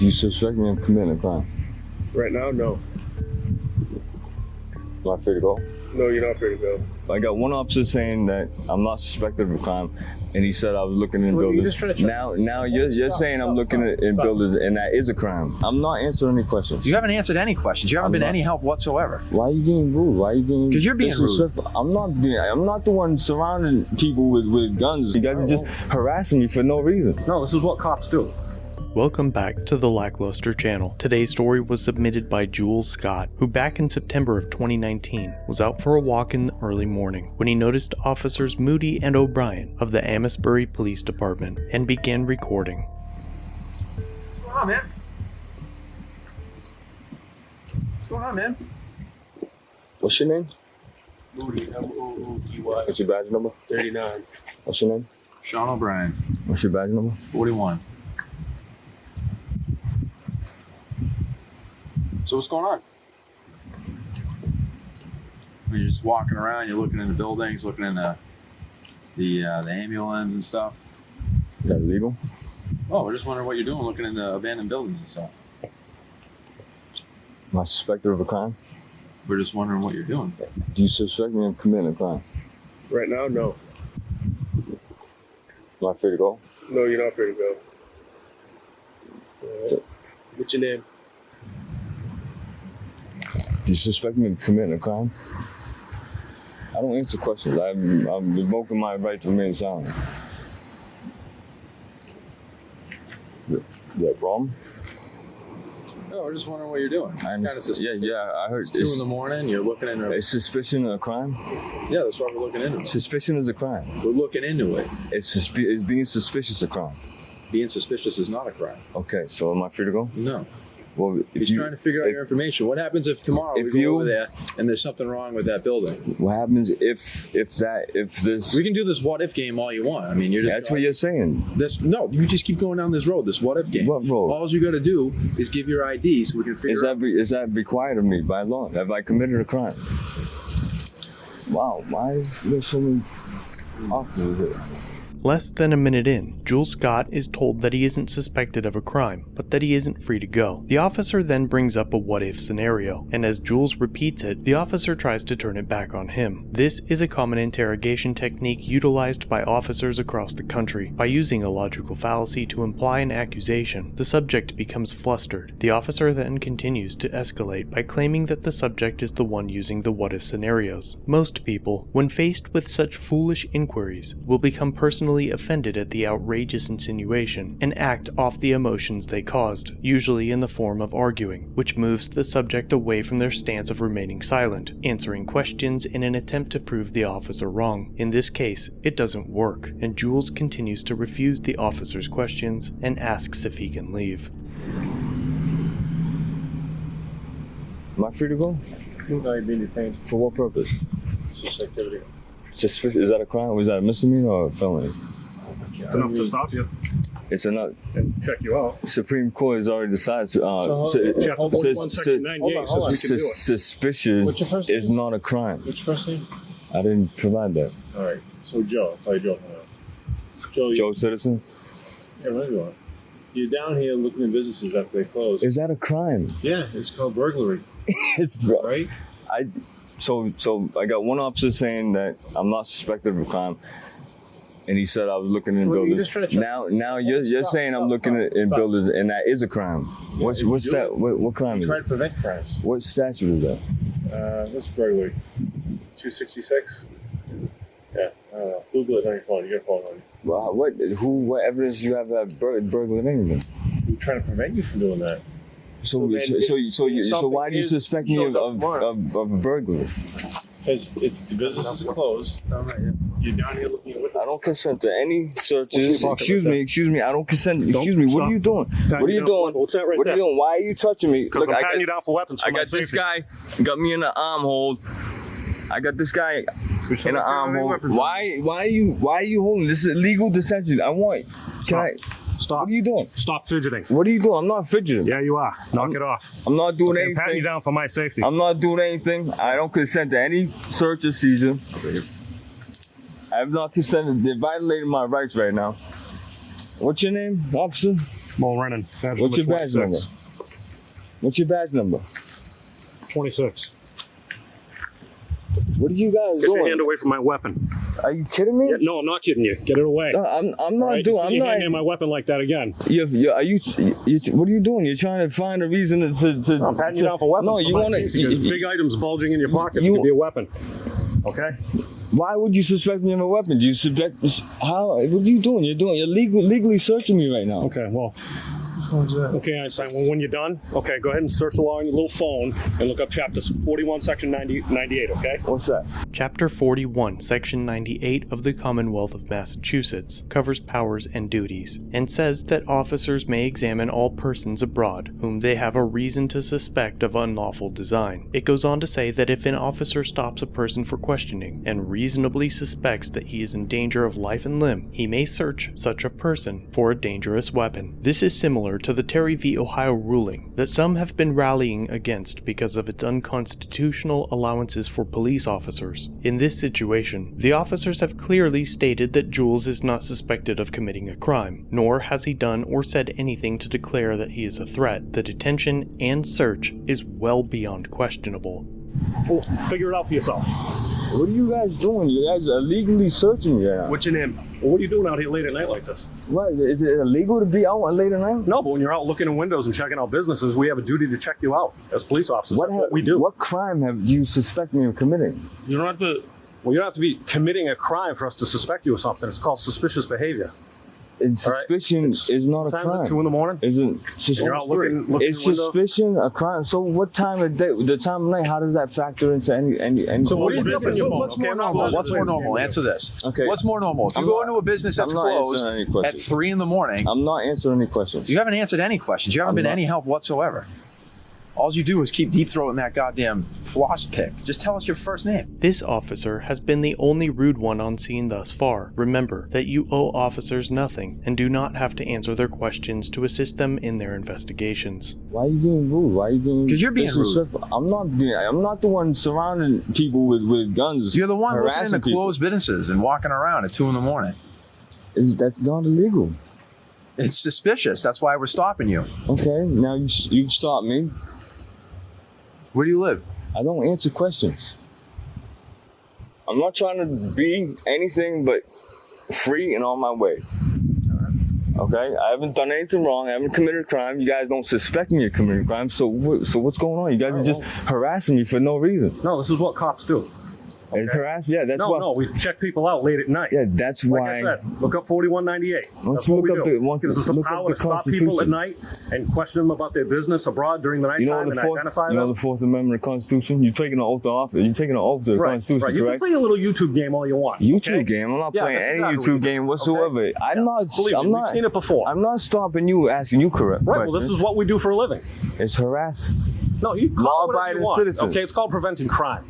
Do you suspect me of committing a crime? Right now, no. Am I free to go? No, you're not free to go. I got one officer saying that I'm not suspected of a crime, and he said I was looking in Well, buildings. just Now you're saying I'm looking in buildings, and that is a crime. I'm not answering any questions. You haven't answered any questions. You haven't been any help whatsoever. Why are you being rude? Why are you being? Because you're being rude. disrespectful? I'm not the one surrounding people with guns. You guys are just harassing me for no reason. No, this is what cops do. Welcome back to the Lackluster channel. Today's story was submitted by Jules Scott, who back in September of 2019 was out for a walk in the early morning when he noticed officers Moody and O'Brien of the Amesbury Police Department and began recording. What's going on, man? What's going on, man? What's your name? Moody, M-O-O-D-Y. What's your badge number? 39. What's your name? Sean O'Brien, What's your badge number? 41. So what's going on? You're just walking around, you're looking in the buildings, looking in the ambulance and stuff. Is that illegal? Oh, we're just wondering what you're doing, looking in the abandoned buildings and stuff. Am I suspected of a crime? We're just wondering what you're doing. Do you suspect me of committing a crime? Right now, no. Am I free to go? No, you're not free to go. What's your name? Do you suspect me of committing a crime? I don't answer questions. I'm revoking my right to remain silent. You got a problem? No, we're just wondering what you're doing. It's kind of suspicious. Yeah, I heard. It's 2 in the morning, you're looking into it. Is suspicion a crime? Yeah, that's why we're looking into it. Suspicion is a crime. We're looking into it. Is being suspicious a crime? Being suspicious is not a crime. Okay, so am I free to go? No. Well, He's trying to figure out your information. What happens if tomorrow we go over there and there's something wrong with that building? What happens if this? We can do this what if game all you want. I mean, you're just That's what you're saying. No, you just keep going down this road, this what if game. What road? All you got to do is give your ID so we can figure out. Is that required of me by law? Have I committed a crime? Wow, why is there so many officers here? Less than a minute in, Jules Scott is told that he isn't suspected of a crime, but that he isn't free to go. The officer then brings up a what-if scenario, and as Jules repeats it, the officer tries to turn it back on him. This is a common interrogation technique utilized by officers across the country. By using a logical fallacy to imply an accusation, the subject becomes flustered. The officer then continues to escalate by claiming that the subject is the one using the what-if scenarios. Most people, when faced with such foolish inquiries, will become personally offended at the outrageous insinuation and act off the emotions they caused, usually in the form of arguing, which moves the subject away from their stance of remaining silent, answering questions in an attempt to prove the officer wrong. In this case, it doesn't work, and Jules continues to refuse the officer's questions and asks if he can leave. Am I free to go? No, you're being detained. For what purpose? Suspicious activity. Suspicious? Is that a crime? Was that a misdemeanor or a felony? It's enough to stop you It's enough. and check you out. Supreme Court has already decided. Chapter 41, Section 98 says we can do it. Suspicious is not a crime. What's your first name? I didn't provide that. All right. So Joe. I'll call you Joe. Joe. Joe Citizen? Yeah, whatever you want. You're down here looking at businesses after they close. Is that a crime? Yeah, it's called burglary. It's Right? So I got one officer saying that I'm not suspected of a crime, and he said I was looking in buildings. Now you're saying I'm looking in buildings, and that is a crime. What's that? What crime is Try it? to prevent crimes. What statute is that? What's burglary? 266? Yeah, I don't know. Google it on your phone. You got a phone on you. Well, what evidence do you have that burglary anything? We're trying to prevent you from doing that. So why do you suspect me of a burglary? Because the business is closed. You're down here looking at what I don't consent to any searches. Excuse me. I don't consent. Excuse me. What are you doing? What are you doing? What's that right What are there? you doing? Why are you touching me? Because I'm patting you down for weapons. I got this guy. Got me in the arm hold. I got this guy in the arm hold. Why are you holding? This is illegal detention. I want. Stop. What are you doing? Stop fidgeting. What are you doing? I'm not fidgeting. Yeah, you are. Knock it off. I'm not doing I'm patting you anything. down for my safety. I'm not doing anything. I don't consent to any search or seizure. I have not consented. They're violating my rights right now. What's your name, officer? Mo Rennan. What's your badge number? What's your badge number? 26. What are you guys Get doing? your hand away from my weapon. Are you kidding me? Yeah, no, I'm not kidding you. Get it away. No, I'm not Right? doing. Put I'm your not. hand near my weapon like that again. Are you? What are you doing? You're trying to find a reason to I'm patting you down for weapons. No, you want to. Because big items bulging in your pockets you- could be a weapon. Okay. Why would you suspect me of a weapon? Do you suspect? How? What are you doing? You're legally searching me right now. Okay. Well. Okay, Einstein. Well, when you're done, okay, go ahead and search along your little phone and look up chapter 41, section 98. Okay. What's that? Chapter 41, Section 98 of the Commonwealth of Massachusetts covers powers and duties, and says that officers may examine all persons abroad whom they have a reason to suspect of unlawful design. It goes on to say that if an officer stops a person for questioning and reasonably suspects that he is in danger of life and limb, he may search such a person for a dangerous weapon. This is similar to the Terry v. Ohio ruling that some have been rallying against because of its unconstitutional allowances for police officers. In this situation, the officers have clearly stated that Jules is not suspected of committing a crime, nor has he done or said anything to declare that he is a threat. The detention and search is well beyond questionable. Well, figure it out for yourself. What are you guys doing? You guys are legally searching me right now. What's your name? Well, what are you doing out here late at night like this? What? Is it illegal to be out late at night? No, but when you're out looking in windows and checking out businesses, we have a duty to check you out as police officers. That's what we do. What crime do you suspect me of committing? You don't have to. Well, you don't have to be committing a crime for us to suspect you of something. It's called suspicious behavior. And suspicion is not a Times crime. at 2 in the morning. Isn't You're out looking is in windows. suspicion a crime? So what time of day, the time of night, how does that factor into any So what do you do? What's more normal? What's more normal? Answer this. Okay. What's more normal? If you go into a business that's I'm not closed answering any at questions. 3 in the morning, I'm not answering any questions. you haven't answered any questions. You haven't been any help whatsoever. All you do is keep deep throating that goddamn floss pick. Just tell us your first name. This officer has been the only rude one on scene thus far. Remember that you owe officers nothing and do not have to answer their questions to assist them in their investigations. Why are you being rude? Why are you being? 'Cause you're being disrespectful? I'm not the one surrounding people with guns. You're the one looking harassing into people. closed businesses and walking around at 2 in the morning. That's not illegal. It's suspicious. That's why we're stopping you. Okay, now you stop me. Where do you live? I don't answer questions. I'm not trying to be anything but free and on my way. Okay, I haven't done anything wrong. I haven't committed a crime. You guys don't suspect me of committing a crime. So what's going on? You guys are just harassing me for no reason. No, this is what cops do. It's harassment. Yeah, that's No, why. no, we check people out late at night. Yeah, that's Like why. I said, look up 4198. That's you what we look up do. the- Gives us the look up power the to stop people at Constitution. night and question them about their business abroad during the You nighttime know and the fourth. identify You know them. the Fourth Amendment of the Constitution. You're taking an oath to office. You're taking an oath to the Right, Constitution, right. You can correct? play a little YouTube game all you want. YouTube okay? game. I'm not Yeah, playing that's any exactly what YouTube you do. game whatsoever. Okay? I'm not. Believe I'm me, not. we've seen it before. I'm not stopping you, asking you correct Right, well, questions. this is what we do for a living. It's harassment. No, you call it whatever Law-abiding you want. citizens. Okay, it's called preventing crime.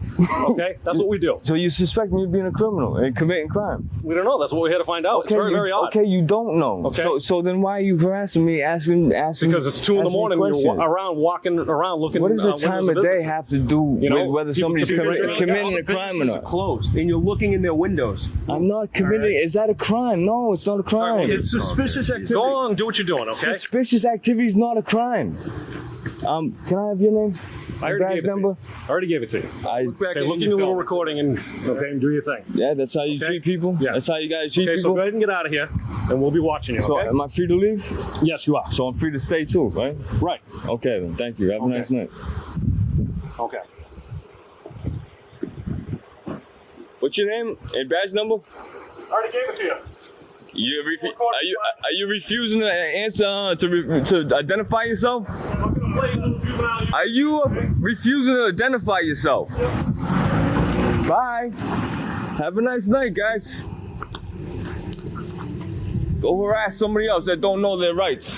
Okay, that's what we do. So you suspect me of being a criminal and committing crime? We don't know. That's what we're here to find out. It's very, very odd. Okay, you don't know. Okay. So then why are you harassing me, asking? Because it's 2 in the asking morning. You're questions? walking around looking. What does the windows time of day businesses. have to do You know, with whether people somebody's could be busy. committing a crime or not? Closed, and you're looking in their windows. I'm not committing. Is that a crime? No, it's not a crime. It's suspicious activity. Go on, do what you're doing, okay? Suspicious activity is not a crime. Can I have your name? I already Badge gave it to number? you. I already gave it to you. I, Okay, look in your little recording and do your thing. yeah, that's how you Okay. treat people? Yeah. That's how you guys treat Okay, so people? go ahead and get out of here, and we'll be watching you, So okay? am I free to leave? Yes, you are. So I'm free to stay too, right? Right. Okay then, thank you. Have a Okay. nice night. Okay. What's your name and badge number? I already gave it to you. Are you refusing to answer to identify yourself? Are you refusing to identify yourself? Bye. Have a nice night, guys. Go harass somebody else that don't know their rights.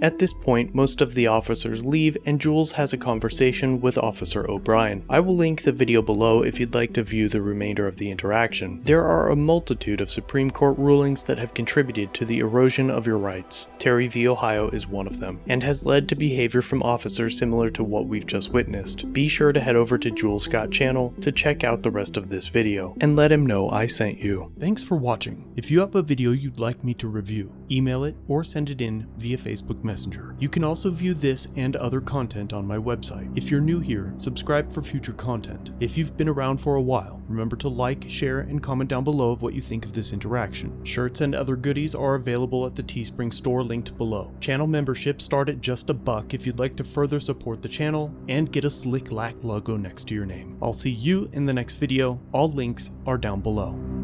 At this point, most of the officers leave and Jules has a conversation with Officer O'Brien. I will link the video below if you'd like to view the remainder of the interaction. There are a multitude of Supreme Court rulings that have contributed to the erosion of your rights. Terry v. Ohio is one of them, and has led to behavior from officers similar to what we've just witnessed. Be sure to head over to Jules Scott's channel to check out the rest of this video, and let him know I sent you. Thanks for watching. If you have a video you'd like me to review, email it or send it in via Facebook Messenger. You can also view this and other content on my website. If you're new here, subscribe for future content. If you've been around for a while, remember to like, share, and comment down below of what you think of this interaction. Shirts and other goodies are available at the Teespring store linked below. Channel memberships start at just $1 if you'd like to further support the channel and get a slick lack logo next to your name. I'll see you in the next video. All links are down below.